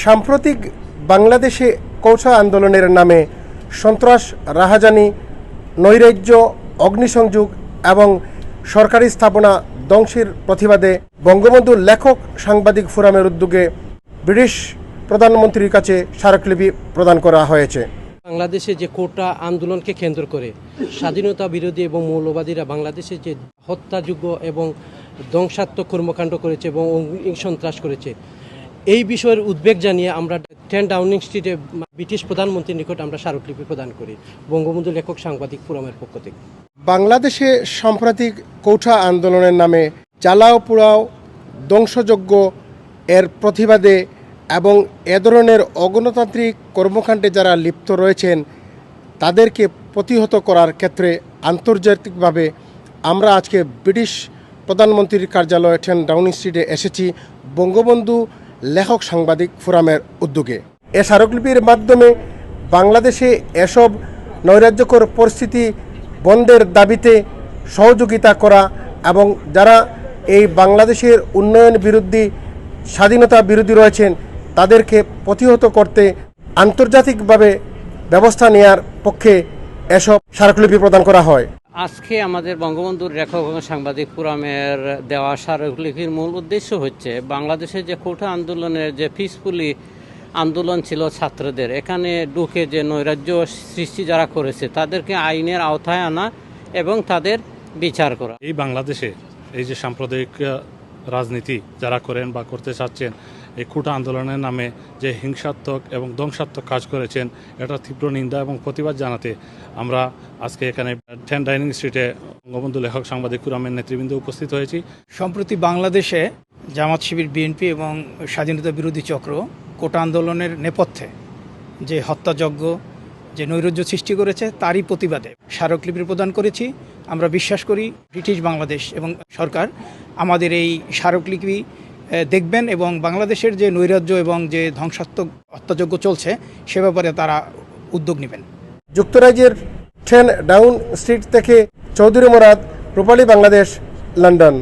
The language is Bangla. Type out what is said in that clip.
সাম্প্রতিক বাংলাদেশে কোঠা আন্দোলনের নামে সন্ত্রাস, রাহাজানি, নৈরাজ্য, অগ্নিসংযোগ এবং সরকারি স্থাপনা ধ্বংসের প্রতিবাদে বঙ্গবন্ধু লেখক সাংবাদিক ফোরামের উদ্যোগে ব্রিটিশ প্রধানমন্ত্রীর কাছে স্মারকলিপি প্রদান করা হয়েছে। বাংলাদেশে যে কোটা আন্দোলনকে কেন্দ্র করে স্বাধীনতা বিরোধী এবং মৌলবাদীরা বাংলাদেশে যে হত্যাযোগ্য এবং ধ্বংসাত্মক কর্মকাণ্ড করেছে এবং সন্ত্রাস করেছে, এই বিষয়ের উদ্বেগ জানিয়ে আমরা 10 ডাউনিং স্ট্রিটে ব্রিটিশ প্রধানমন্ত্রীর নিকট আমরা স্মারকলিপি প্রদান করি বঙ্গবন্ধু লেখক সাংবাদিক ফোরামের পক্ষ থেকে। বাংলাদেশে সাম্প্রতিক কোঠা আন্দোলনের নামে জ্বালাও পোড়াও, ধ্বংসযজ্ঞ এর প্রতিবাদে এবং এ ধরনের অগণতান্ত্রিক কর্মকাণ্ডে যারা লিপ্ত রয়েছেন তাদেরকে প্রতিহত করার ক্ষেত্রে আন্তর্জাতিকভাবে আমরা আজকে ব্রিটিশ প্রধানমন্ত্রীর কার্যালয় 10 ডাউনিং স্ট্রিটে এসেছি বঙ্গবন্ধু লেখক সাংবাদিক ফোরামের উদ্যোগে। এ স্মারকলিপির মাধ্যমে বাংলাদেশে এসব নৈরাজ্যকর পরিস্থিতি বন্ধের দাবিতে সহযোগিতা করা এবং যারা এই বাংলাদেশের উন্নয়ন বিরোধী, স্বাধীনতা বিরোধী রয়েছেন তাদেরকে প্রতিহত করতে আন্তর্জাতিকভাবে ব্যবস্থা নেওয়ার পক্ষে এসব স্মারকলিপি প্রদান করা হয়। আজকে আমাদের বঙ্গবন্ধুর লেখক সাংবাদিক ফোরামের দেওয়া স্মারকলিপির মূল উদ্দেশ্য হচ্ছে বাংলাদেশের যে কোঠা আন্দোলনের যে পিসফুলি আন্দোলন ছিল ছাত্রদের, এখানে ঢুকে যে নৈরাজ্য সৃষ্টি যারা করেছে তাদেরকে আইনের আওতায় আনা এবং তাদের বিচার করা। এই বাংলাদেশে এই যে সাম্প্রদায়িক রাজনীতি যারা করেন বা করতে চাচ্ছেন, এই কোটা আন্দোলনের নামে যে হিংসাত্মক এবং ধ্বংসাত্মক কাজ করেছেন, এটা তীব্র নিন্দা এবং প্রতিবাদ জানাতে আমরা আজকে এখানে 10 ডাউনিং স্ট্রিটে বঙ্গবন্ধু লেখক সাংবাদিক ফোরামের নেতৃবৃন্দ উপস্থিত হয়েছি। সম্প্রতি বাংলাদেশে জামাত শিবির, বিএনপি এবং স্বাধীনতা বিরোধী চক্র কোটা আন্দোলনের নেপথ্যে যে হত্যাযজ্ঞ, যে নৈরাজ্য সৃষ্টি করেছে তারই প্রতিবাদে স্মারকলিপি প্রদান করেছি। আমরা বিশ্বাস করি ব্রিটিশ বাংলাদেশ এবং সরকার আমাদের এই স্মারকলিপি দেখবেন এবং বাংলাদেশের যে নৈরাজ্য এবং যে ধ্বংসাত্মক হত্যাযজ্ঞ চলছে সে ব্যাপারে তারা উদ্যোগ নেবেন। যুক্তরাজ্যের 10 ডাউন স্ট্রিট থেকে চৌধুরী মোরাদ, রূপালী বাংলাদেশ, লন্ডন।